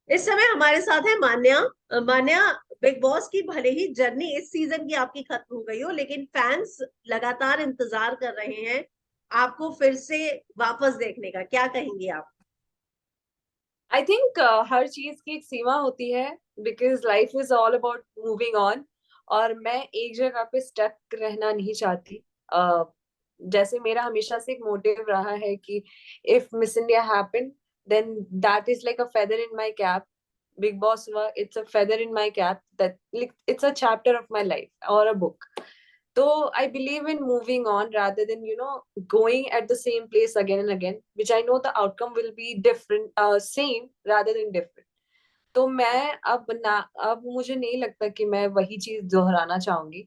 इस समय हमारे साथ है मान्या। मान्या, बिग बॉस की भले ही जर्नी इस सीजन की आपकी खत्म हो गई हो, लेकिन फैंस लगातार इंतजार कर रहे हैं आपको फिर से वापस देखने का। क्या कहेंगे आप? आई थिंक हर चीज की एक सीमा होती है, because life is all about moving on. और मैं एक जगह पे स्टक रहना नहीं चाहती। जैसे मेरा हमेशा से एक मोटिव रहा है कि if miss India happen, then that is like a feather in my cap. Big boss हुआ, it's a feather in my cap, that it's a chapter of my life और a book. So I believe in moving on rather than, going at the same place again and again, which I know the outcome will be different, same rather than different. तो मैं अब मुझे नहीं लगता कि मैं वही चीज दोहराना चाहूंगी।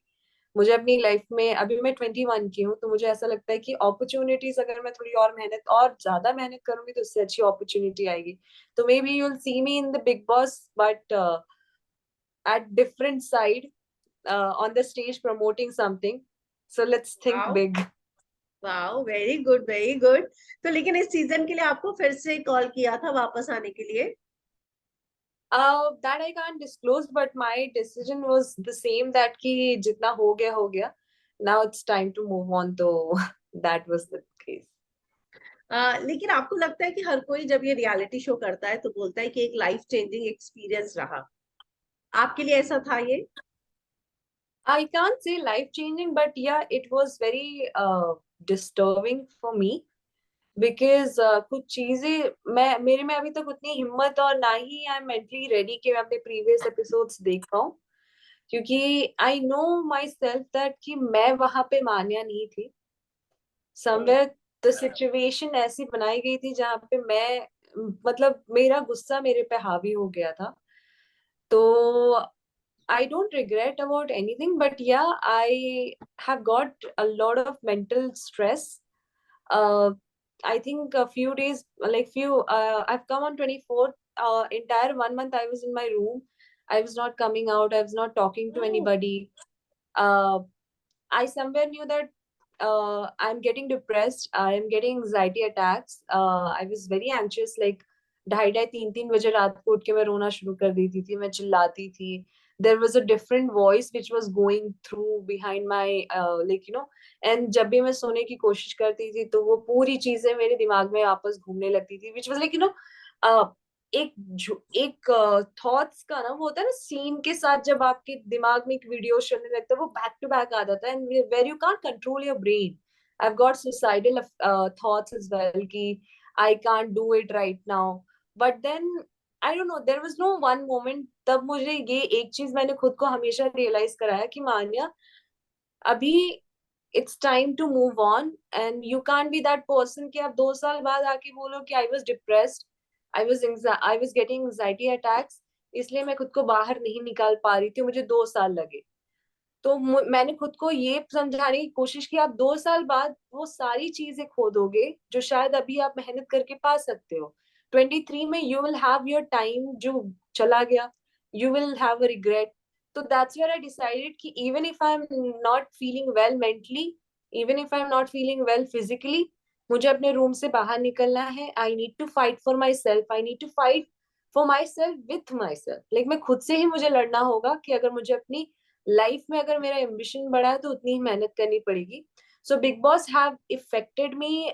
मुझे अपनी लाइफ में, अभी मैं 21 की हूँ, तो मुझे ऐसा लगता है कि अपॉर्चुनिटीज, अगर मैं थोड़ी और मेहनत और ज्यादा मेहनत करूंगी तो उससे अच्छी अपॉर्चुनिटी आएगी। तो may be you'll see me in the big boss, but at different side, on the stage promoting something. So let's think wow, big. Wow, very good, very good. तो लेकिन इस सीजन के लिए आपको फिर से कॉल किया था वापस आने के लिए? That I can't disclose, but my decision was the same, that कि जितना हो गया. Now it's time to move on. So that was the case. लेकिन आपको लगता है कि हर कोई जब ये रियलिटी शो करता है तो बोलता है कि एक लाइफ चेंजिंग एक्सपीरियंस रहा, आपके लिए ऐसा था ये? I can't say life changing, but yeah, it was very disturbing for me because कुछ चीजें मैं मेरे में अभी तक उतनी हिम्मत और ना ही आई एम मेंटली रेडी कि मैं अपने प्रीवियस एपिसोड्स देख पाऊँ, क्योंकि I know my self that कि मैं वहां पे मान्या नहीं थी। हम्म। समवेयर द सिचुएशन ऐसी बनाई गई थी जहां पे मैं, मतलब मेरा गुस्सा मेरे पे हावी हो गया था। तो I don't regret about anything, but yeah I have got a lot of mental stress. I think a few days, like I've come on 24th. Entire 1 month I was in my room. I was not coming out. I was not talking to oh, anybody. Uh, I somewhere knew that I'm getting depressed. I am getting anxiety attacks. I was very anxious. Like ढाई ढाई तीन तीन बजे रात को उठ के मैं रोना शुरू कर देती थी, मैं चिल्लाती थी. There was a different voice which was going through behind my, and जब भी मैं सोने की कोशिश करती थी तो वो पूरी चीजें मेरे दिमाग में वापस घूमने लगती थी, which was like, uh, एक एक थॉट्स का ना, वो होता है ना सीन के साथ, जब आपके दिमाग में एक वीडियो चलने लगता है वो बैक टू बैक आ जाता है, and where you can't control your brain. I have got suicidal thoughts as well कि I can't do it right now. But then I don't know, there was no one moment, तब मुझे ये एक चीज मैंने खुद को हमेशा रियलाइज कराया कि मान्या, अभी it's time to move on, and you can't be that person कि आप 2 साल बाद आके बोलो कि I was depressed, I was getting anxiety attacks, इसलिए मैं खुद को बाहर नहीं निकाल पा रही थी, मुझे 2 साल लगे. तो मैंने खुद को ये समझाने की कोशिश की, आप 2 साल बाद वो सारी चीजें खो दोगे जो शायद अभी आप मेहनत करके पा सकते हो. 23 में you will have your time जो चला गया, you will have a regret. तो दैट्स वेयर आई डिसाइडेड कि even if I am not feeling well mentally, even if I am not feeling well physically, मुझे अपने रूम से बाहर निकलना है. I need to fight for my self, I need to fight for my self with my self. Like मैं खुद से ही मुझे लड़ना होगा कि अगर मुझे अपनी लाइफ में, अगर मेरा एम्बिशन बढ़ा है तो उतनी ही मेहनत करनी पड़ेगी. So big boss have affected me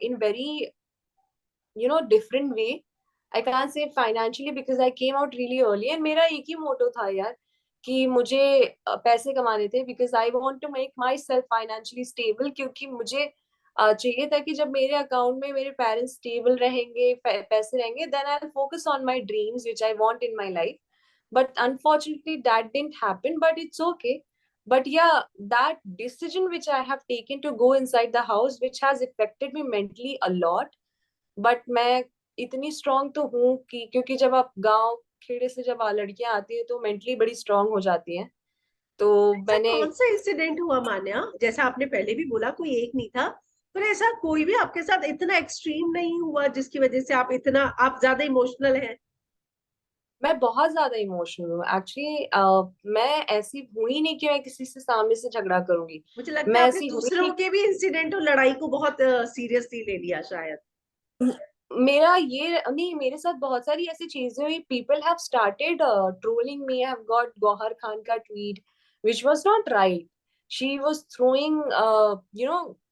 in very, different way. I can't से financially because I came out really early, and मेरा एक ही मोटो था यार कि मुझे पैसे कमाने थे, because I want to make my self financially stable. क्योंकि मुझे चाहिए था कि जब मेरे अकाउंट में मेरे पेरेंट्स स्टेबल रहेंगे, पैसे रहेंगे, then I focus on my dreams which I want in my life. But unfortunately that didn't happen, but it's okay. But yeah, that decision which I have taken to go inside the house, which has affected me mentally a lot. But मैं इतनी strong तो हूँ कि, क्योंकि जब आप गांव खेड़े से जब लड़कियां आती है तो मेंटली बड़ी स्ट्रांग हो जाती हैं. तो ऐसा मैंने, कौन सा इंसिडेंट हुआ मान्या, जैसा आपने पहले भी बोला कोई एक नहीं था, पर ऐसा कोई भी आपके साथ इतना एक्सट्रीम नहीं हुआ जिसकी वजह से आप इतना, आप ज्यादा इमोशनल हैं? मैं बहुत ज्यादा इमोशनल हूँ एक्चुअली. मैं ऐसी हुई नहीं कि मैं किसी से सामने से झगड़ा करूंगी. मुझे लगता मैं है आपने ऐसी हुई दूसरों नहीं. के भी इंसिडेंट और लड़ाई को बहुत सीरियसली ले लिया शायद। मेरा ये नहीं, मेरे साथ बहुत सारी ऐसी चीजें हुई. People have started trolling me. I have got Gauahar Khan का tweet which was not right. She was throwing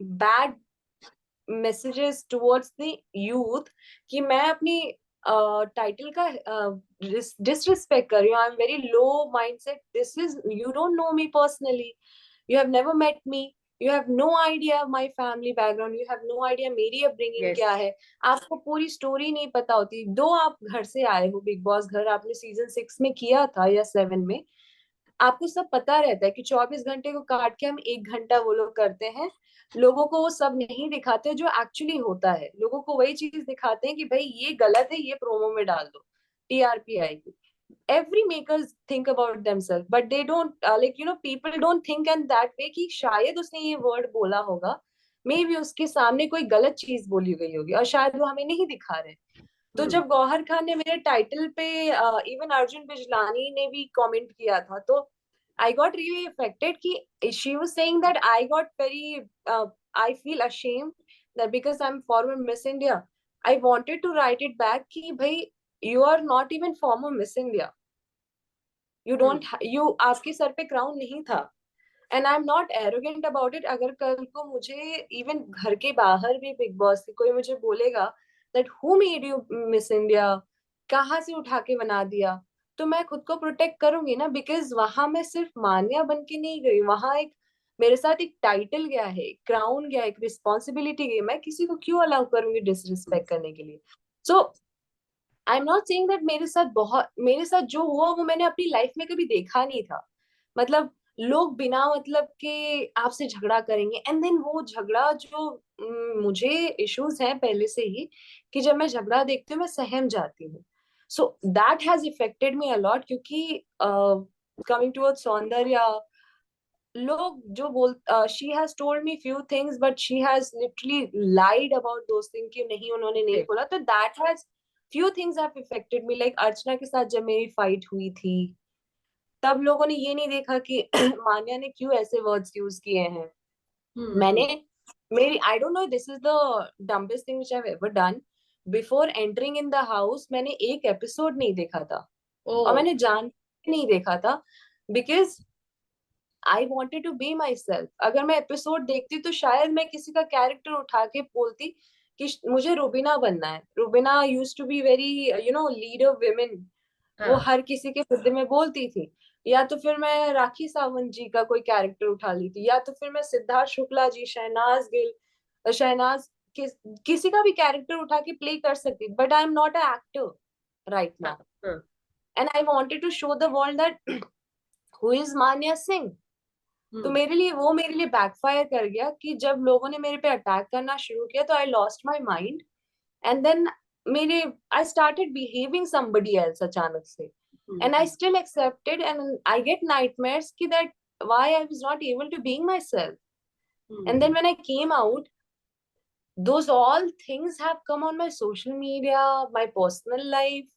bad messages towards the youth कि मैं अपनी टाइटल का डिसरिस्पेक्ट कर रही हूँ. I am very low mindset. This is, you don't know me personally, you have never met me, you have no idea my family background, you have no idea मेरी upbringing yes. क्या है. आपको पूरी story नहीं पता होती. दो आप घर से आए हो, बिग बॉस घर आपने सीजन 6 में किया था या 7 में, आपको सब पता रहता है कि 24 घंटे को काट के हम 1 घंटा वो लोग करते हैं. लोगों को वो सब नहीं दिखाते जो एक्चुअली होता है. लोगों को वही चीज दिखाते हैं कि भाई ये गलत है, ये प्रोमो में डाल दो, टीआरपी आएगी. Every makers think about themselves but they don't people don't think in that way कि शायद उसने ये वर्ड बोला होगा, मे बी उसके सामने कोई गलत चीज बोली गई होगी और शायद वो हमें नहीं दिखा रहे. तो जब गौहर खान ने मेरे टाइटल पे, इवन अर्जुन बिजलानी ने भी कमेंट किया था, तो आई गॉट रियली अफेक्टेड कि she was saying that I got very, I feel ashamed that because I am former miss India. I wanted to write it back कि भाई you are not even former miss India. You don't, you, आपके सर पे crown नहीं था. And I am not arrogant about it. अगर कल को मुझे इवन घर के बाहर भी बिग बॉस से कोई मुझे बोलेगा that who made you miss India, कहाँ से उठा के बना दिया, तो मैं खुद को प्रोटेक्ट करूंगी ना. बिकॉज वहां मैं सिर्फ मान्या बन के नहीं गई, वहां एक मेरे साथ एक टाइटल गया है, एक क्राउन गया, एक रिस्पॉन्सिबिलिटी गई. मैं किसी को क्यों अलाउ करूंगी डिसरिस्पेक्ट करने के लिए. So I am not saying that मेरे साथ जो हुआ वो मैंने अपनी लाइफ में कभी देखा नहीं था. मतलब लोग बिना मतलब के आपसे झगड़ा करेंगे एंड देन वो झगड़ा जो, मुझे इश्यूज हैं पहले से ही कि जब मैं झगड़ा देखती हूँ मैं सहम जाती हूँ. So that has affected me a lot. क्योंकि कमिंग टुवर्ड्स सौंदर्या, लोग जो बोल, she has told me few things but she has literally lied about those things कि नहीं, उन्होंने नहीं बोला. तो that has few things have affected me. Like Archana के साथ जब मेरी फाइट हुई थी, तब लोगों ने ये नहीं देखा कि मान्या ने क्यों ऐसे वर्ड्स यूज किए हैं. मैंने, मेरी, आई don't no, this is the dumbest thing which I have ever done. Before entering in the house मैंने एक एपिसोड नहीं देखा था. और मैंने जान के नहीं देखा था because I wanted to be my self. अगर मैं एपिसोड देखती तो शायद मैं किसी का कैरेक्टर उठा के बोलती कि मुझे रुबीना बनना है. Rubina use to be very leader women. वो हर किसी के मुद्दे में बोलती थी. या तो फिर मैं राखी सावंत जी का कोई कैरेक्टर उठा ली थी, या तो फिर मैं सिद्धार्थ शुक्ला जी, शहनाज गिल, शहनाज, किसी का भी कैरेक्टर उठा के प्ले कर सकती. But I am not a actor right now and I wanted to show the world that who is Manya Singh. तो मेरे लिए बैकफायर कर गया कि जब लोगों ने मेरे पे अटैक करना शुरू किया तो I lost my mind. And then मेरे, I started behaving somebody else अचानक से. And I still accepted and I get nightmares कि that why I was not able to being myself. And then when I came out, those all things have come on my social media, my personal life.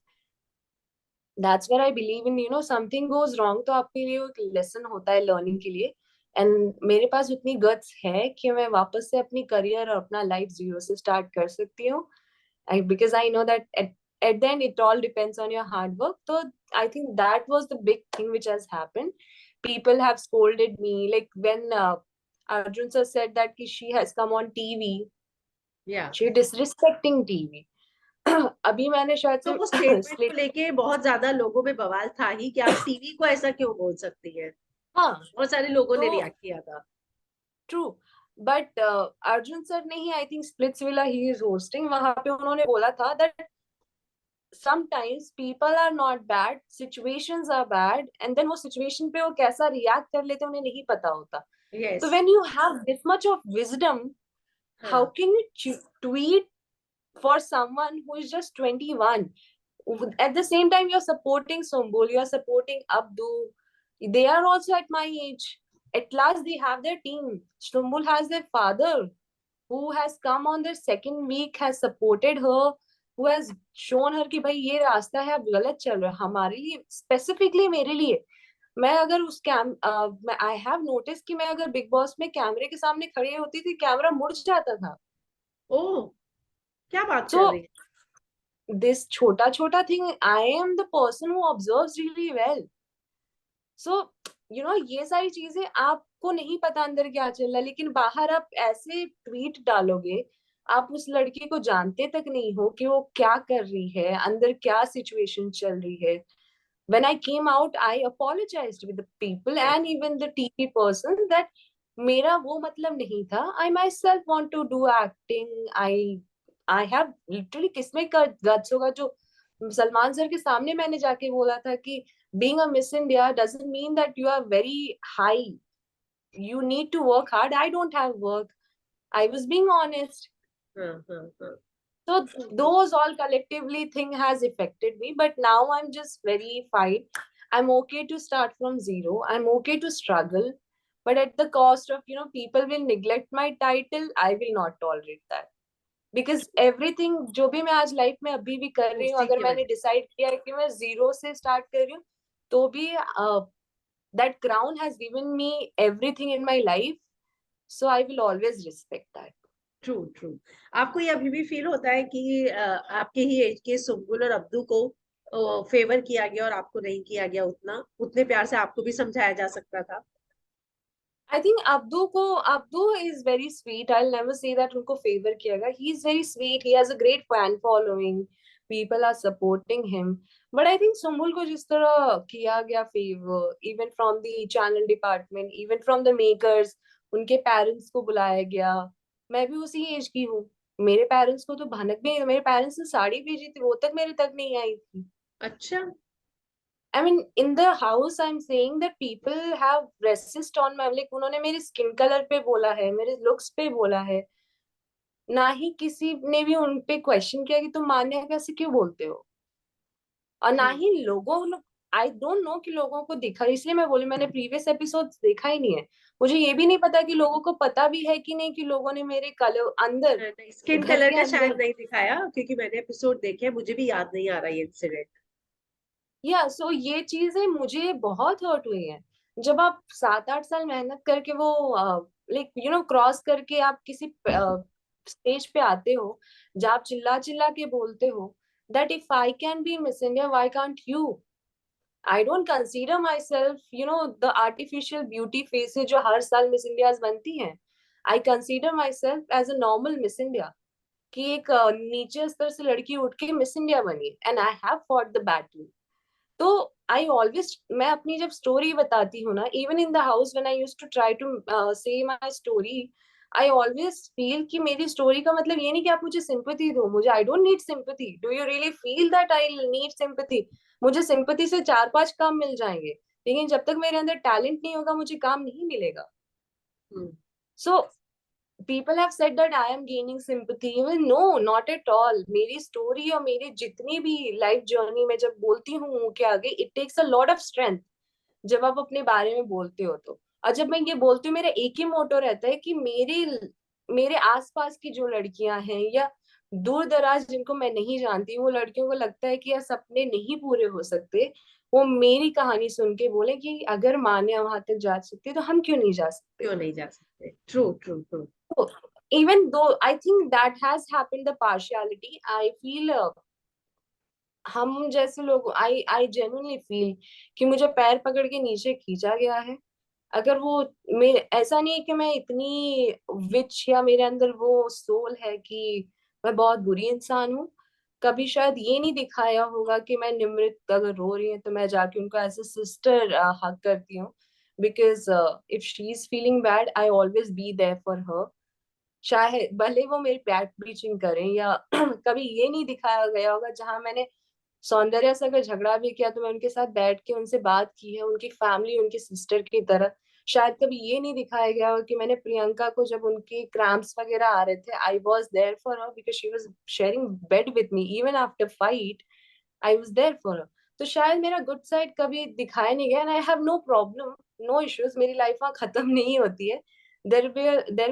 That's where I believe in, something goes wrong तो आपके लिए एक lesson होता है learning के लिए. And मेरे पास उतनी गट्स है कि मैं वापस से अपनी करियर और अपना लाइफ जीरो से स्टार्ट कर सकती हूँ. Because I know that at the end it all depends on your hard work. So I think that was the big thing which has happened. People have scolded me, like when Arjun sir said that she has come on TV, she disrespecting TV. अभी मैंने शायद तो से वो statement को लेके बहुत ज्यादा लोगों में बवाल था ही कि आप टीवी को ऐसा क्यों बोल सकती है. हाँ, बहुत सारे लोगों ने तो रिएक्ट किया था. ट्रू. बट अर्जुन सर ने ही, I think Splitsvilla he is hosting, वहां पे उन्होंने बोला था that sometimes people are not bad, situations are bad, and then वो situation पे वो कैसा react कर लेते उन्हें नहीं पता होता. So when you have this much of wisdom, how can you tweet for someone who is just 21? At the same time, you're supporting Sumbul, you're supporting Abdu. They are also at my age. At last, they have their team. Sumbul has their father who has come on their second week, has supported her, who has shown her कि भाई ये रास्ता है, अब गलत चल रहा है हमारे लिए, स्पेसिफिकली मेरे लिए. मैं अगर उस मैं आई हैव नोटिस कि मैं अगर बिग बॉस में कैमरे के सामने खड़ी होती थी, कैमरा मुड़ जाता था. ओह, क्या बात कर So रही है. this chota chota thing, I am the person who observes really well. So ये सारी चीजें आपको नहीं पता अंदर क्या चल रहा है, लेकिन बाहर आप ऐसे ट्वीट डालोगे, आप उस लड़की को जानते तक नहीं हो कि वो क्या कर रही है, अंदर क्या सिचुएशन चल रही है. When I came out, I apologized with the people and even the TV person that मेरा वो मतलब नहीं था. I myself want to do acting. I have literally, किसमें का guts होगा जो सलमान सर के सामने मैंने जाके बोला था कि being a Miss India doesn't mean that you are very high. You need to work hard. I don't have work. I was being honest. हाँ. So those all collectively thing has affected me, but now I'm just very fine. I'm okay to start from zero. I'm okay to struggle, but at the cost of, people will neglect my title. I will not tolerate that. Because everything जो भी मैं आज life में अभी भी कर रही हूँ, उसी अगर की मैंने वजह डिसाइड किया है कि मैं जीरो से स्टार्ट कर रही हूँ, तो भी that crown has given me everything in my life, so I will always respect that. True true. आपको ये अभी भी फील होता है कि आपके ही एज के सुम्बुल और अब्दू को फेवर किया गया और आपको नहीं किया गया उतना, उतने प्यार से आपको भी समझाया जा सकता था? I think Abdu is very sweet. I'll never say that उनको favor किया गया. He is very sweet. He has a great fan following. People are supporting him. But I think Sumbul को जिस तरह किया गया favor, even from the channel department, even from the makers, उनके parents को बुलाया गया. मैं भी उसी एज की हूँ. मेरे parents को तो भनक भी, मेरे parents ने साड़ी भेजी थी, वो तक मेरे तक नहीं आई थी. अच्छा. I mean, in the house, I'm saying that people have resist on my, like, उन्होंने मेरी स्किन कलर पे बोला है, मेरे लुक्स पे बोला है. ना ही किसी ने भी उन पे क्वेश्चन किया कि तुम मान्या कैसे क्यों बोलते हो. और ना ही लोगों, आई डोंट नो कि लोगों को दिखा, इसलिए मैं बोली मैंने प्रीवियस एपिसोड देखा ही नहीं है. मुझे ये भी नहीं पता कि लोगों को पता भी है कि नहीं कि लोगों ने मेरे कलर अंदर, स्किन घर कलर के का शायद अंदर. नहीं दिखाया, क्योंकि मैंने एपिसोड देखे, मुझे भी याद नहीं आ रहा ये इंसिडेंट. या सो ये चीजें मुझे बहुत हर्ट हुई है. जब आप 7-8 साल मेहनत करके वो लाइक क्रॉस करके आप किसी स्टेज पे आते हो, जब आप चिल्ला चिल्ला के बोलते हो that if I can be miss India why can't you. I don't consider my self the artificial beauty faces जो हर साल मिस इंडिया बनती हैं. I consider my self as a normal miss India, कि एक नीचे स्तर से लड़की उठ के मिस इंडिया बनी, and I have fought the battle. तो आई ऑलवेज, मैं अपनी जब स्टोरी बताती हूँ ना, even in the house when I used to try to say my story, I always feel कि मेरी स्टोरी का मतलब ये नहीं कि आप मुझे सिंपैथी दो. मुझे, I don't need sympathy. Do you really feel that I need sympathy? मुझे सिंपैथी से 4-5 काम मिल जाएंगे, लेकिन जब तक मेरे अंदर टैलेंट नहीं होगा मुझे काम नहीं मिलेगा. सो people have said that I am gaining sympathy. Well, no, not at all. मेरी स्टोरी और मेरी जितनी भी लाइफ जर्नी में जब बोलती हूँ मुंह के आगे, it takes a lot of strength जब आप अपने बारे में बोलते हो तो. और जब मैं ये बोलती हूँ, मेरा एक ही मोटो रहता है कि मेरे मेरे आसपास की जो लड़कियां हैं या दूर दराज जिनको मैं नहीं जानती, वो लड़कियों को लगता है कि यार सपने नहीं पूरे हो सकते, वो मेरी कहानी सुन के बोले कि अगर मान्या वहां तक जा सकती है तो हम क्यों नहीं जा सकते. क्यों नहीं जा सकते? True true true. So, even though I think that has happened, the partiality, I feel हम जैसे लोग, आई जेन्युइनली फील कि मुझे पैर पकड़ के नीचे खींचा गया है. अगर वो, मैं ऐसा नहीं है कि मैं इतनी विच या मेरे अंदर वो सोल है कि मैं बहुत बुरी इंसान हूँ. कभी शायद ये नहीं दिखाया होगा कि मैं निमृत अगर रो रही है तो मैं जाके उनको एज अ सिस्टर हक करती हूँ, because if she is feeling bad I always be there for her. चाहे भले वो मेरी बैक ब्लीचिंग करें या कभी ये नहीं दिखाया गया होगा जहां मैंने सौंदर्य से अगर झगड़ा भी किया तो मैं उनके साथ बैठ के उनसे बात की है, उनकी फैमिली उनकी सिस्टर की तरह. शायद कभी ये नहीं दिखाया गया होगा कि मैंने प्रियंका को जब उनके क्रैम्प्स वगैरह आ रहे थे, I was there for her because she was sharing bed with me even after fight. I was there for her. तो शायद मेरा गुड साइड कभी दिखाया नहीं गया, and I have no problem, no issues. मेरी लाइफ वहाँ खत्म नहीं होती है. There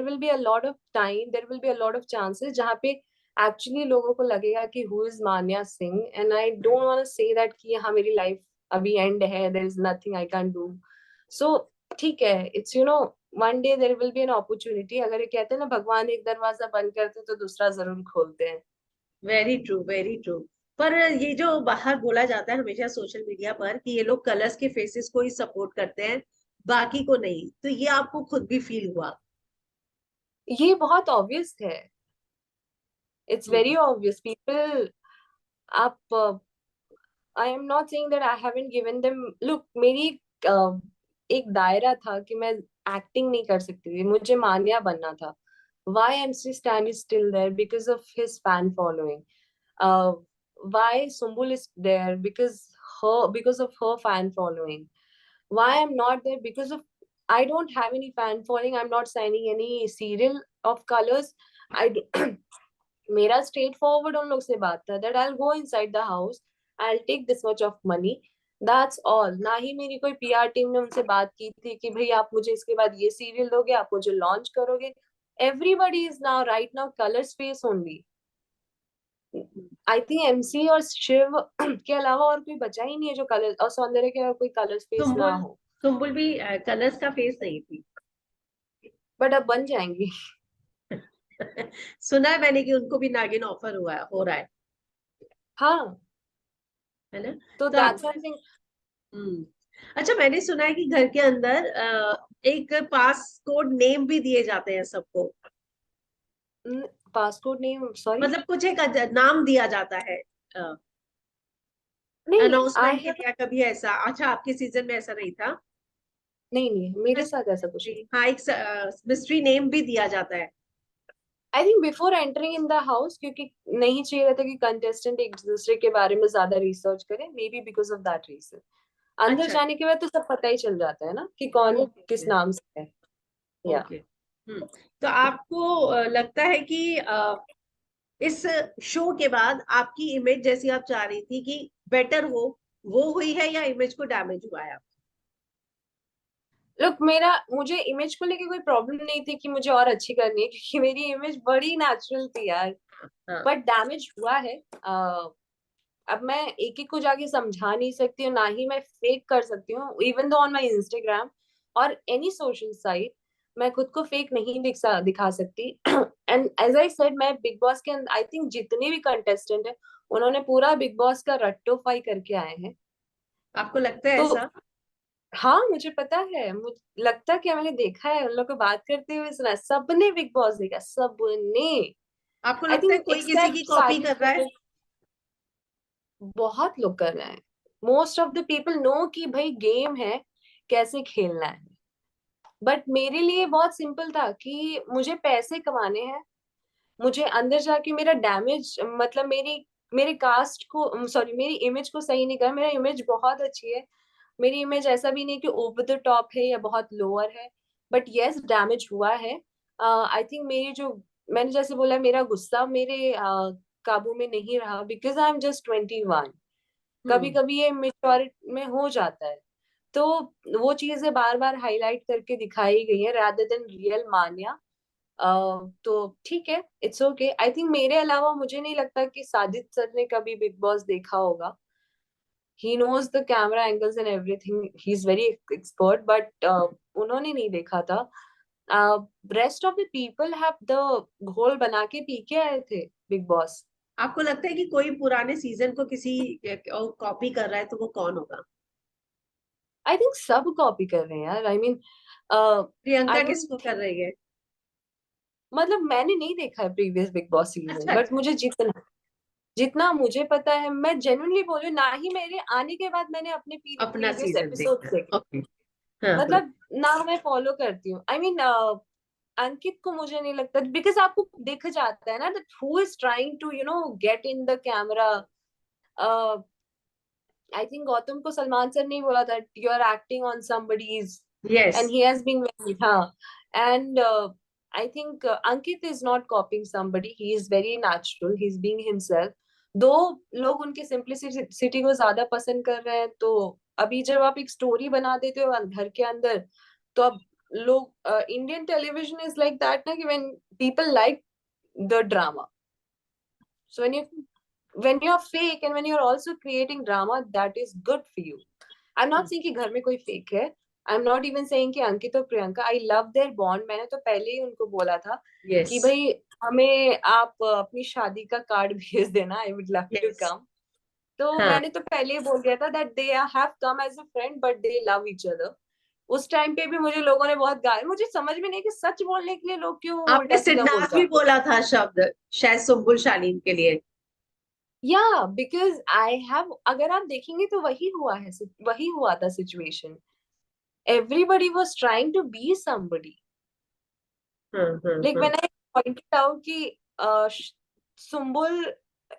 will be a lot of time, there will be a lot of chances जहाँ पे एक्चुअली लोगों को लगेगा कि who is Manya Singh, and I don't want to say that कि हाँ मेरी लाइफ अभी एंड है, there is nothing I can do. So ठीक है, it's one day there will be an opportunity. अगर ये कहते हैं ना भगवान एक दरवाजा बंद करते तो दूसरा जरूर खोलते हैं. Very true very true. पर ये जो बाहर बोला जाता है हमेशा सोशल मीडिया पर कि ये लोग कलर्स के फेसेस को ही सपोर्ट करते हैं, बाकी को नहीं, तो ये आपको खुद भी फील हुआ? ये बहुत ऑब्वियस है, it's very hmm. Obvious people. आप I am not saying that I haven't given them look. मेरी एक दायरा था कि मैं एक्टिंग नहीं कर सकती थी, मुझे मान्या बनना था। why MC Stan is still there? Because of his fan following. Why Sumbul is there? Because of her fan following. Why I'm not there? Because of I don't have any fan following. I'm not signing any serial of colors. I do, मेरा straightforward उन लोग से बात था that I will go inside the house, I will take this much of money, that's all. ना ही मेरी कोई पीआर टीम ने उनसे बात की थी कि भाई आप मुझे इसके बाद ये सीरियल दोगे, आप मुझे लॉन्च करोगे। Everybody is now right now colours face only. I think MC और शिव के अलावा और कोई बचा ही नहीं है जो कलर और सौंदर्य के कोई कलर्स फेस ना सुम्बुल, हो। सुम्बुल भी कलर्स का फेस नहीं थी। बट अब बन जाएंगी। सुना है मैंने कि उनको भी नागिन ऑफर हुआ हो रहा हाँ, है ना? तो तो आप, दैट्स समथिंग। हम्म, अच्छा मैंने सुना है कि घर के अंदर एक पास कोड नेम भी दिए जाते हैं सबको, पासपोर्ट नहीं, सॉरी। मतलब कुछ एक नाम दिया जाता है नहीं, आई अनाउंसमेंट के हैव, लिए, कभी ऐसा? अच्छा आपके सीजन में ऐसा नहीं था? नहीं नहीं, मेरे साथ ऐसा कुछ नहीं। हाँ, एक मिस्ट्री नेम भी दिया जाता है। I think before entering in the house, क्योंकि नहीं चाहिए रहता कि कंटेस्टेंट एक दूसरे के बारे में ज्यादा रिसर्च करे, maybe because of that reason. अंदर अच्छा, जाने के बाद तो सब पता ही चल जाता है ना कि कौन किस ओके नाम से है। या ओके। तो आपको लगता है कि इस शो के बाद आपकी इमेज जैसी आप चाह रही थी कि बेटर हो, वो हुई है, या इमेज को डैमेज हुआ है? लुक, मेरा मुझे इमेज को लेके कोई प्रॉब्लम नहीं थी कि मुझे और अच्छी करनी है, क्योंकि मेरी इमेज बड़ी नेचुरल थी यार। हाँ। बट डैमेज हुआ है। अब मैं एक एक को जाके समझा नहीं सकती हूँ, ना ही मैं फेक कर सकती हूँ। Even though on my Instagram और एनी सोशल साइट मैं खुद को फेक नहीं दिखा सकती। एंड एज आई सेड, मैं बिग बॉस के अंदर आई थिंक जितने भी कंटेस्टेंट है उन्होंने पूरा बिग बॉस का रट्टोफाई करके आए हैं। आपको लगता है तो ऐसा? हाँ, मुझे पता है, मुझे लगता क्या, मैंने देखा है उन लोग को बात करते हुए, सुना है। सबने बिग बॉस देखा, सबने। आपको आई लगता है थिंक कोई किसी की एक्सेप्ट कॉपी साजिद कर रहा है? खान, बहुत लोग कर रहे हैं। Most of the people know कि भाई गेम है, कैसे खेलना है। बट मेरे लिए बहुत सिंपल था कि मुझे पैसे कमाने हैं। मुझे अंदर जाके मेरा डैमेज, मतलब मेरे कास्ट को, सॉरी, मेरी इमेज को सही नहीं करा। मेरा इमेज बहुत अच्छी है, मेरी इमेज ऐसा भी नहीं कि ओवर द टॉप है या बहुत लोअर है। बट यस, डैमेज हुआ है। आई थिंक मेरी जो, मैंने जैसे बोला, मेरा गुस्सा मेरे काबू में नहीं रहा, बिकॉज आई एम जस्ट 21। कभी हम्म। कभी ये मेच्योरिटी में हो जाता है। तो वो चीजें बार बार हाईलाइट करके दिखाई गई है रादर देन रियल मान्या। तो ठीक है, इट्स ओके। आई थिंक मेरे अलावा मुझे नहीं लगता कि साजिद सर ने कभी बिग बॉस देखा होगा। He knows the camera angles and everything, he is very expert, but उन्होंने नहीं देखा था। Rest of the people have the घोल बना के पी के आए थे बिग बॉस। आपको लगता है कि कोई पुराने सीजन को किसी कॉपी कर रहा है, तो वो कौन होगा? आई थिंक सब कॉपी कर रहे हैं यार। I mean, Priyanka I don't किसको कर थिंक, रही है? मतलब मैंने नहीं देखा है प्रीवियस बिग बॉस सीजन, अच्छा बट अच्छा। मुझे जितना जितना मुझे पता है, मैं जेन्युइनली बोल रही हूँ, ना ही मेरे आने के बाद मैंने अपने अपना प्रीवियस सीजन एपिसोड देखा, देखे। ओके। हाँ हाँ। मतलब ना मैं फॉलो करती हूँ। आई मीन, अंकित को मुझे नहीं लगता, बिकॉज आपको दिख जाता है ना that who is trying to get in the camera. I think Gautam को सलमान सर ने बोला था, you are acting on somebody's, yes. and he has been very, हाँ। And I think Ankit is not copying somebody, he is very natural, he is being himself। दो लोग उनके simplicity को ज्यादा पसंद कर रहे हैं, तो अभी जब आप एक स्टोरी बना देते हो घर के अंदर, तो अब लोग, Indian television is like that ना, कि when people like the drama, so when you're fake and when you're also creating drama, that is good for you। I'm not saying कि घर में कोई फेक है। I'm not even saying कि अंकित और Priyanka, I love their bond। मैंने तो पहले ही उनको बोला था यस कि भाई हमें आप अपनी शादी का कार्ड भेज देना, I would love to yes. come। तो हाँ, मैंने तो पहले ही बोल दिया था that they have come as a friend but they love each other. उस टाइम पे भी मुझे लोगों ने बहुत गाया, मुझे समझ में नहीं कि सच बोलने के लिए लोग क्यों आपने उल्टा सीधा बोल सिद्धार्थ भी जाते हैं। बोला था शब्द, शायद सुम्बुल शालीन के लिए। या बिकॉज आई हैव, अगर आप देखेंगे तो वही हुआ है, वही हुआ था situation. Everybody was trying to be somebody. हाँ, हाँ, लाइक हाँ, व्हेन आई पॉइंटेड आउट कि Sumbul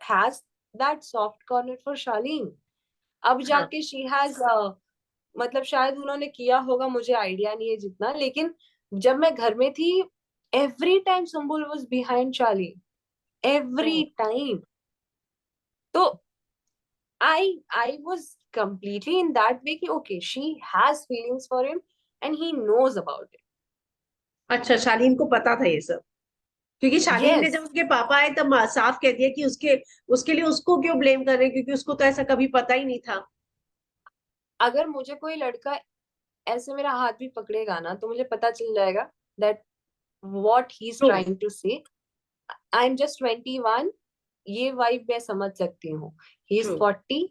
has that soft corner for Shalin, अब हाँ, जाके शी हैज, मतलब शायद उन्होंने किया होगा, मुझे आइडिया नहीं है जितना, लेकिन जब मैं घर में थी every time Sumbul was behind Shalin, oh, every time. तो I was completely in that way कि okay, she has feelings for him and he knows about it. अच्छा, शालीन को पता था ये सब? क्योंकि शालीन ने जब Yes, उसके पापा आए तब साफ कह दिया कि उसके उसके लिए उसको क्यों ब्लेम कर रहे हैं, क्योंकि उसको तो ऐसा कभी पता ही नहीं था। अगर मुझे कोई लड़का ऐसे मेरा हाथ भी पकड़ेगा ना तो मुझे पता चल जाएगा that what he's true, trying to say. I'm just 21, ये वाइब मैं समझ सकती हूँ। He's true. 40,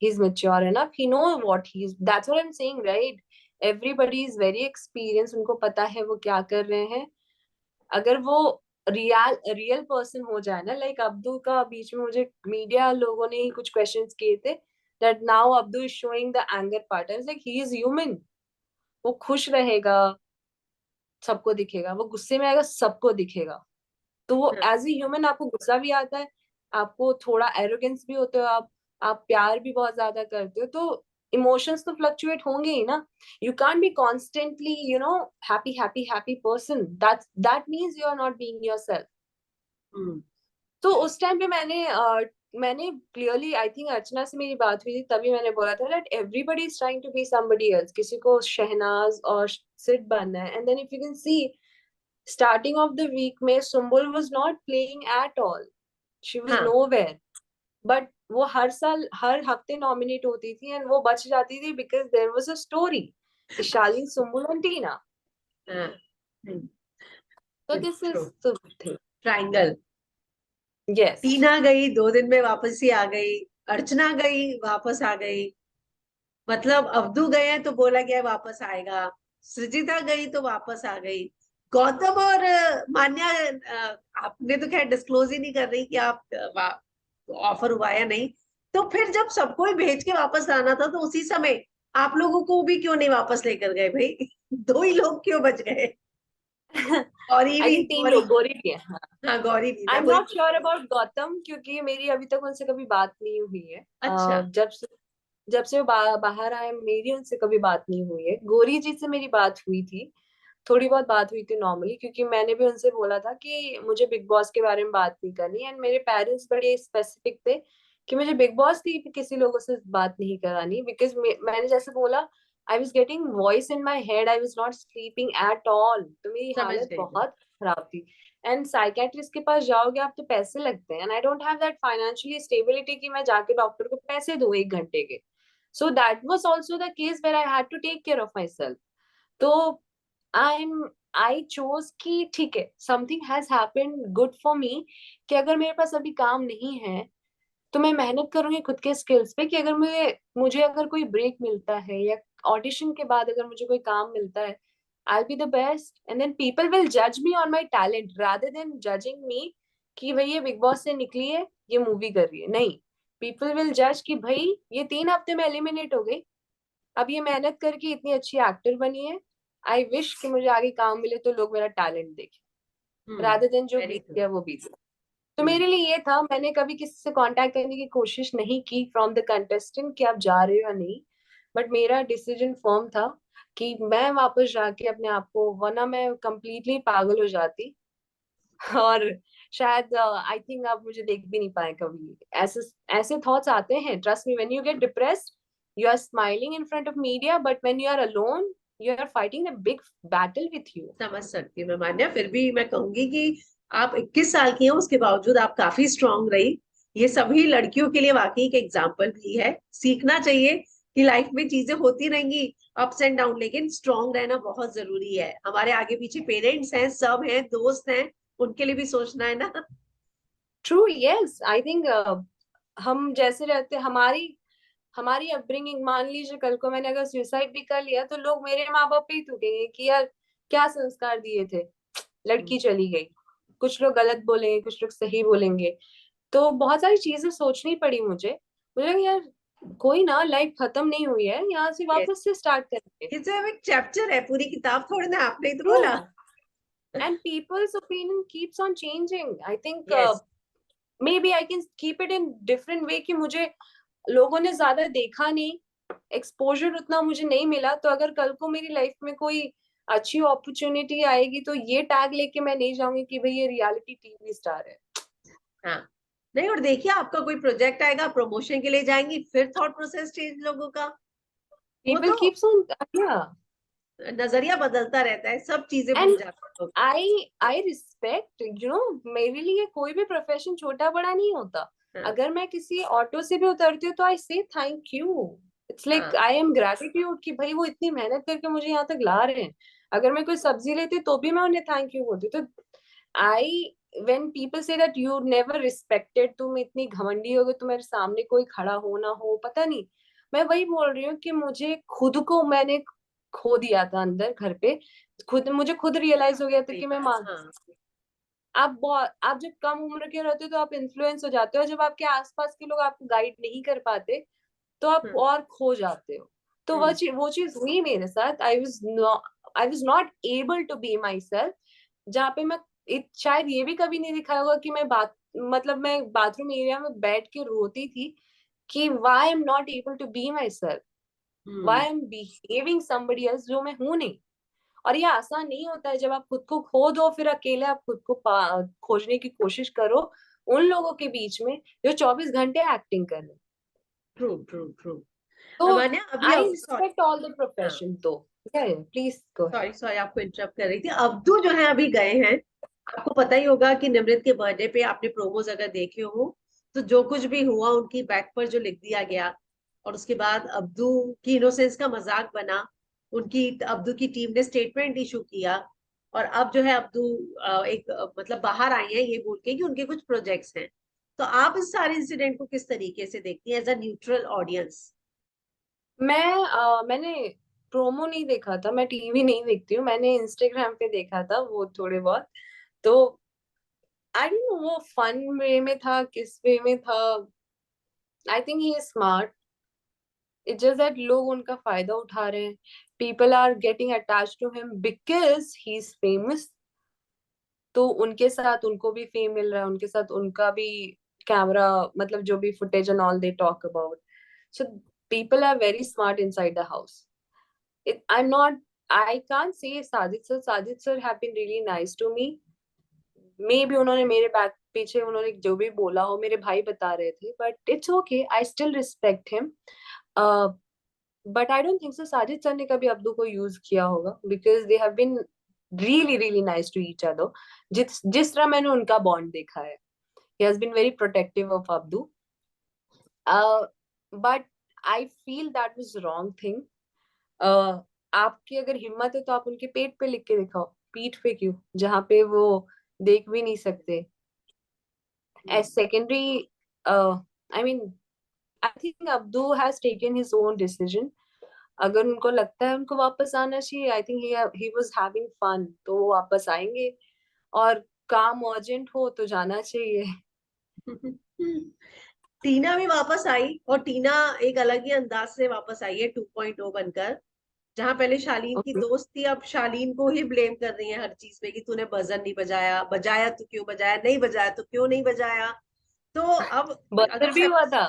he's mature enough, he know what he's, that's what I'm saying, right? Everybody is very experienced, उनको पता है वो क्या कर रहे हैं। अगर वो रियल पर्सन हो जाए ना, लाइक अब्दू का बीच में मुझे मीडिया लोगों ने ही कुछ क्वेश्चंस किए थे that now Abdu is showing the anger part, I was like he is human. वो खुश रहेगा सबको दिखेगा, वो गुस्से में आएगा सबको दिखेगा। तो वो हाँ, एज ए ह्यूमन, आपको गुस्सा भी आता है, आपको थोड़ा एरोगेंस भी होते हो आप प्यार भी बहुत ज्यादा करते हो, तो इमोशंस तो फ्लक्चुएट होंगे ही ना। You can't be constantly happy happy happy person, that means you are not being yourself. Hmm, तो उस टाइम पे मैंने क्लियरली, आई थिंक अर्चना से मेरी बात हुई थी तभी मैंने बोला था that everybody is trying to be somebody else, किसी को शहनाज और सिड बनना है। And then if you can see starting of the week में Sumbul was not playing at all, she was हाँ, नोवेयर, बट वो हर साल हर हफ्ते नॉमिनेट होती थी एंड वो बच जाती थी because there was a story, Shalin, Sumbul and Tina. हाँ, तो this true. Is the thing. Triangle. Yes. Tina गई, 2 दिन में वापस ही आ गई। अर्चना गई, वापस आ गई। मतलब अब्दू गए हैं तो बोला गया है वापस आएगा। सृजिता गई तो वापस आ गई। गौतम और मान्या, आपने तो खैर डिस्क्लोज ही नहीं कर रही कि आप ऑफर हुआ या नहीं। तो फिर जब सबको ही भेज के वापस आना था तो उसी समय आप लोगों को भी क्यों नहीं वापस लेकर गए भाई? दो ही लोग क्यों बच गए? गौरी आई भी, थिंक 3 लोग, गौरी। गोरी भी है। हाँ, गौरी भी, आई मैं एम वही नॉट बोल श्योर रही हूँ। अबाउट गौतम क्योंकि मेरी अभी तक उनसे कभी बात नहीं हुई है। अच्छा। जब से वो बाहर आए मेरी उनसे कभी बात नहीं हुई है। गोरी जी से मेरी बात हुई थी, थोड़ी बहुत बात हुई थी नॉर्मली, क्योंकि मैंने भी उनसे बोला था कि मुझे बिग बॉस के बारे में बात नहीं करनी, एंड मेरे पेरेंट्स बड़े स्पेसिफिक थे कि मुझे बिग बॉस की किसी लोगों से बात नहीं करानी, बिकॉज मैंने जैसे बोला आई was getting voice in my head, I was not sleeping at all, तो मेरी समझ हालत गई मैं। बहुत खराब थी। एंड साइकेट्रिस्ट के पास जाओगे आप तो पैसे लगते हैं, and I don't have that financially stability कि मैं जाके डॉक्टर को पैसे दूं 1 घंटे के। So that was also the case where I had to take care of myself. तो आई एम आई चोज कि ठीक है, something has happened good for me, कि अगर मेरे पास अभी काम नहीं है तो मैं मेहनत करूंगी खुद के स्किल्स पे, कि अगर मुझे अगर कोई ब्रेक मिलता है या ऑडिशन के बाद अगर मुझे कोई काम मिलता है, I be the best, and then people will जज me on my talent rather than judging me कि भाई ये बिग बॉस से निकली है, ये मूवी कर रही है। नहीं, पीपल विल जज कि भाई ये 3 हफ्ते में एलिमिनेट हो गई, अब ये मेहनत करके इतनी अच्छी एक्टर बनी है, आई विश कि मुझे आगे काम मिले तो लोग मेरा टैलेंट देखें, हम्म। रादर देन जो वेरी बीत ट्रू। गया वो बीत गया। तो हम्म। मेरे लिए ये था, मैंने कभी किसी से कांटेक्ट करने की कोशिश नहीं की फ्रॉम द कंटेस्टेंट कि आप जा रहे हो या नहीं, बट मेरा डिसीजन फर्म था कि मैं वापस जाके अपने आप को, वरना मैं कंप्लीटली पागल हो जाती और शायद आई थिंक आप मुझे देख भी नहीं पाए कभी। ऐसे ऐसे थॉट्स आते हैं, trust me, when you get depressed you are smiling in front of media but when you are alone you are fighting a big battle with you. समझ सकती हूँ मैं मान्या, फिर भी मैं कहूंगी कि आप 21 साल की हैं, उसके बावजूद आप काफी स्ट्रांग रही। ये सभी लड़कियों के लिए वाकई एक एग्जाम्पल भी है। सीखना चाहिए कि लाइफ में चीजें होती रहेंगी, अप्स एंड डाउन, लेकिन स्ट्रांग रहना बहुत जरूरी है। हमारे आगे पीछे पेरेंट्स हैं, सब हैं, दोस्त हैं, उनके लिए भी सोचना है ना। ट्रू, यस, आई थिंक हम जैसे रहते, हमारी हमारी अपब्रिंगिंग, मान लीजिए कल को मैंने अगर सुसाइड भी कर लिया तो लोग मेरे माँ बाप पे ही थूकेंगे कि यार क्या संस्कार दिए थे, लड़की चली गई। कुछ लोग गलत बोलेंगे, कुछ लोग सही बोलेंगे। तो बहुत सारी चीजें सोचनी पड़ी मुझे। मुझे लगा यार कोई ना, लाइफ खत्म नहीं हुई है, यहाँ से Yes. वापस से स्टार्ट करेंगे। ये तो एक चैप्टर है, पूरी किताब थोड़ी ना, आपने ही तो ट्रू। बोला। And people's opinion keeps on changing, I think. Yes, maybe I can keep it in different way कि मुझे लोगों ने ज्यादा देखा नहीं, एक्सपोजर उतना मुझे नहीं मिला, तो अगर कल को मेरी लाइफ में कोई अच्छी अपॉर्चुनिटी आएगी तो ये टैग लेके मैं नहीं जाऊंगी कि भाई ये रियलिटी टीवी स्टार है। हाँ। नहीं, और देखिए आपका कोई प्रोजेक्ट आएगा, प्रमोशन के लिए जाएंगी, फिर थॉट प्रोसेस चेंज लोगों का। वो पीपल तो कीप्स ऑन, या। नजरिया बदलता रहता है, सब चीजें भूल एंड जाते हैं लोग। आई रिस्पेक्ट, मेरे लिए कोई भी प्रोफेशन छोटा बड़ा नहीं होता। हाँ, अगर मैं किसी ऑटो से भी उतरती हूँ तो आई से थैंक यू। इट्स लाइक हाँ। आई एम ग्रेटिट्यूड कि भाई वो इतनी मेहनत करके मुझे यहाँ तक ला रहे हैं। अगर मैं कोई सब्जी लेती तो भी मैं उन्हें थैंक यू बोलती। तो I, when people say that you never respected, तुम इतनी घमंडी हो गई, तुम्हारे सामने कोई खड़ा हो ना हो, पता नहीं। मैं वही बोल रही हूँ कि मुझे खुद को मैंने खो दिया था अंदर घर पे। मुझे खुद रियलाइज हो गया था सही कि मैं बात। मान, हाँ। आप जब कम उम्र के रहते हो तो आप इन्फ्लुएंस हो जाते हो, जब आपके आसपास के लोग आपको गाइड नहीं कर पाते तो आप हम्म, और खो जाते हो। तो हम्म, वो चीज हुई मेरे साथ। I was not able to be my self. जहाँ पे मैं शायद ये भी कभी नहीं दिखाया होगा कि मैं बाथरूम एरिया में बैठ के रोती थी कि why am not able to be my self, hmm. Why am behaving somebody else, जो मैं हूं नहीं। और ये आसान नहीं होता है, जब आप खुद को खो दो फिर अकेले आप खुद को खोजने की कोशिश करो उन लोगों के बीच में जो 24 घंटे एक्टिंग कर रहे हैं। True, true, true. तो मान्या, अभी आई अब सॉरी। रिस्पेक्ट ऑल द हाँ, प्रोफेशन। तो please go ahead. Sorry, sorry, आपको इंटरप्ट कर रही थी। अब्दू जो है अभी गए हैं। आपको पता ही होगा कि निमृत के बर्थडे पे आपने प्रोमोज अगर देखे हो, तो जो कुछ भी हुआ उनकी बैक पर जो लिख दिया गया, और उसके बाद अब्दू की इनोसेंस का मजाक बना। अब्दू की टीम ने स्टेटमेंट इशू किया। और अब जो है अब्दू मतलब बाहर आए हैं ये बोल के कि उनके कुछ प्रोजेक्ट्स हैं। तो आप इस सारे इंसिडेंट को किस तरीके से देखती हैं एज अ न्यूट्रल ऑडियंस? मैंने प्रोमो नहीं देखा था, मैं टीवी नहीं देखती हूँ, मैंने इंस्टाग्राम पे देखा था वो थोड़े बहुत। तो आई डोंट नो वो फन वे में था किस वे में था। I think he is smart. It's just that लोग उनका फायदा उठा रहे हैं। People are getting attach to him because he is famous. तो उनके साथ उनको भी फेम मिल रहा है, उनके साथ उनका भी कैमरा, मतलब जो भी footage and all they talk about. So people are very smart inside the house. I am not, I can't say Sajid sir have been really nice to me. मे भी उन्होंने मेरे बैक पीछे उन्होंने जो भी बोला हो, मेरे भाई बता रहे थे, but it's okay, I still respect him. But I don't think so Sajid sir ने कभी अब्दू को यूज किया होगा, because they have been really really nice to each other. जिस तरह मैंने उनका बॉन्ड देखा है, he has been very protective of Abdu. But I feel that was wrong thing. आपकी अगर हिम्मत है तो आप उनके पेट पे लिख के दिखाओ, पीठ पे क्यों, जहाँ पे वो देख भी नहीं सकते। As secondary, I mean, I think Abdu has taken his own decision. अगर उनको लगता है उनको वापस आना चाहिए, I think he was having fun, तो वो वापस आएंगे। और काम अर्जेंट हो तो जाना चाहिए। टीना भी वापस आई, और टीना एक अलग ही अंदाज से वापस आई है 2.0 बनकर। जहां पहले शालीन की Okay. दोस्त थी, अब शालीन को ही ब्लेम कर रही है हर चीज पे कि तूने बजर नहीं बजाया, बजाया तो क्यों बजाया, नहीं बजाया तो क्यों नहीं बजाया। तो अब अगर बदतर भी सब, हुआ था।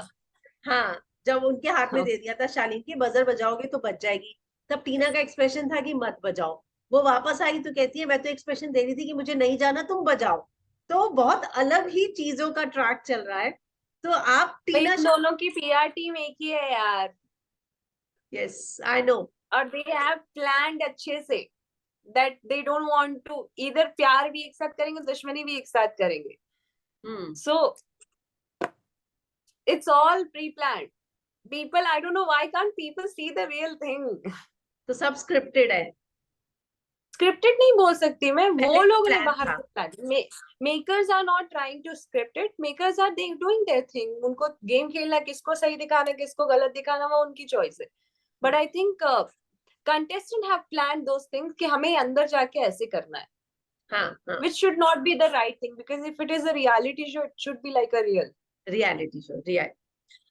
हाँ, जब उनके हाथ में हाँ, दे दिया था शालीन की बजर बजाओगे तो बच जाएगी, तब टीना का एक्सप्रेशन था कि मत बजाओ। वो वापस आई तो कहती है मैं तो एक्सप्रेशन दे रही थी कि मुझे नहीं जाना, तुम बजाओ। तो बहुत अलग ही चीजों का ट्रैक चल रहा है। तो आप भाई टीना इन दोनों की पीआर टीम एक ही है यार। Yes, I know. और दे हैव प्लान्ड अच्छे से that they don't want to, इधर प्यार भी एक साथ करेंगे, दुश्मनी भी एक साथ करेंगे। Hmm. So it's all pre planned. People, I don't know why can't people see the real thing. तो सब स्क्रिप्टेड है। स्क्रिप्टेड नहीं बोल सकती मैं, वो लोगों ने प्लान बाहर था। से plan, makers are not trying to scripted, makers are doing their thing, उनको गेम खेलना, किसको सही दिखाना किसको गलत दिखाना वो उनकी चॉइस है। But I think contestant have plan those things कि हमें अंदर जाके ऐसे करना है, हाँ हाँ। which should not be the right thing, because if it is a reality show it should be like a real। Reality show, real.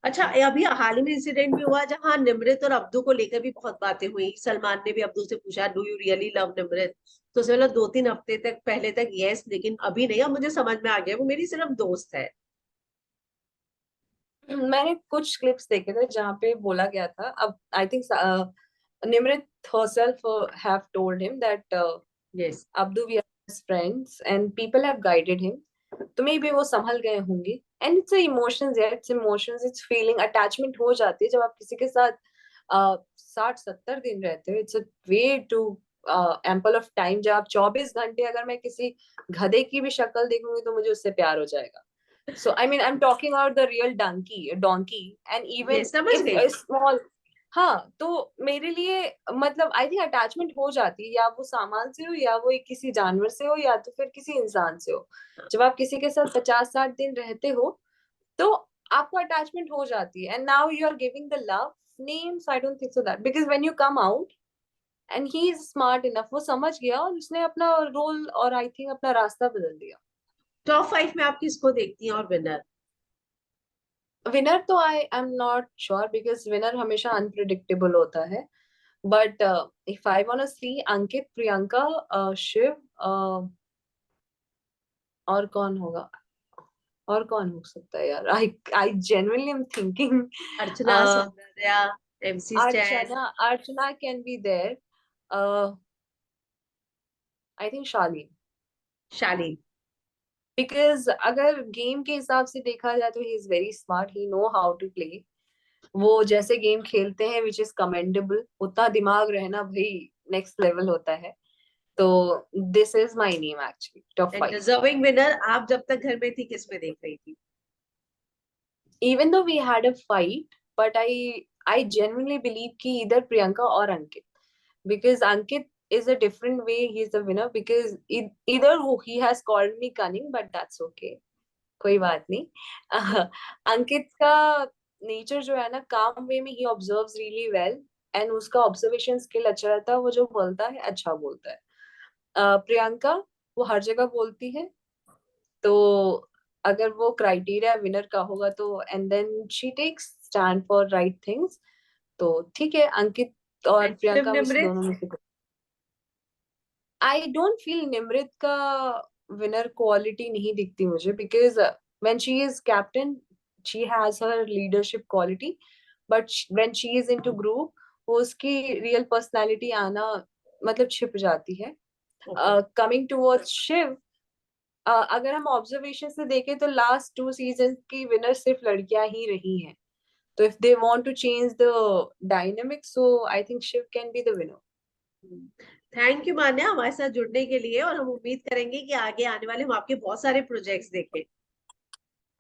अच्छा, अभी हाल ही में इंसिडेंट भी हुआ जहां निमृत और अब्दू को लेकर भी बहुत बातें हुई। सलमान ने भी अब्दू से पूछा, do you really love Nimrit? तो उसने बोला 2-3 हफ्ते तक पहले तक यस, लेकिन अभी नहीं। अब मुझे समझ में आ गया वो मेरी सिर्फ दोस्त है। मैंने कुछ क्लिप्स देखे थे जहाँ पे बोला गया था, अब I think Nimrit herself have told him that yes. Abdu, we are his friends and people have guided him, तो मे बी वो संभल गए होंगे। एंड इट्स इमोशंस यार, it's emotions, it's feeling, attachment हो जाती है जब आप किसी के साथ 60-70 दिन रहते हो। It's a way too ample of time, जब आप 24 घंटे, अगर मैं किसी गधे की भी शक्ल देखूंगी तो मुझे उससे प्यार हो जाएगा। So I mean, I'm talking about the real donkey, and ये even समझ if गई। a small, हाँ, तो मेरे लिए मतलब आई थिंक अटैचमेंट हो जाती है, या वो सामान से हो, या वो एक किसी जानवर से हो, या तो फिर किसी इंसान से हो। जब आप किसी के साथ 50-60 दिन रहते हो तो आपको अटैचमेंट हो जाती है, and now you are giving the love names, I don't think so that, because when you come out and he is smart enough, वो समझ गया और उसने अपना रोल और आई थिंक अपना रास्ता बदल दिया। टॉप 5 में आप किसको देखती हैं और विनर? विनर तो I am not sure, because winner हमेशा अनप्रिडिक्टेबल होता है। But if I want to see, Ankit, Priyanka, Shiv, और कौन होगा, और कौन हो सकता है यार, I genuinely am thinking. Archana, Soundarya, MC Stan. Archana can be there, I think Shalin. Shalin. Because अगर गेम के हिसाब से देखा जाए तो he is very smart, he know how to play, वो जैसे गेम खेलते हैं विच इज कमेंडेबल, उतना दिमाग रहना भाई नेक्स्ट लेवल होता है। तो this is my name actually, top and 5। Deserving winner, आप जब तक घर में थी किस में देख रही थी? Even though we had a fight, but I genuinely believe कि either Priyanka or Ankit, because Ankit is a different way he's the winner, because either he has called me cunning, but that's okay, कोई बात नहीं। अंकित का nature जो है ना, काम वे में ही ऑब्जर्व्स रियली वेल, एंड उसका ऑब्जर्वेशन स्किल अच्छा रहता है, वो जो बोलता है अच्छा बोलता है। प्रियंका, वो हर जगह बोलती है, तो अगर वो क्राइटेरिया विनर का होगा तो, and then she takes stand for right things, तो ठीक है, अंकित और एंड शिव प्रियंका में से निमृत? दोनों में से आई डोंट फील निमृत का विनर क्वालिटी नहीं दिखती मुझे, because when she is captain she has her leadership quality, but when she is into group वो उसकी रियल पर्सनालिटी आना मतलब छिप जाती है। ओके। कमिंग टुवर्ड्स शिव, अगर हम ऑब्जर्वेशन से देखें तो लास्ट 2 सीजन की विनर सिर्फ लड़कियां ही रही हैं, तो if they want to change the dynamics, so I think Shiv can be the winner. Thank you Manya हमारे साथ जुड़ने के लिए, और हम उम्मीद करेंगे कि आगे आने वाले हम आपके बहुत सारे प्रोजेक्ट्स देखें।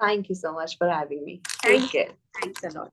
Thank you so much for having me, take thank you. Care. Thanks a lot.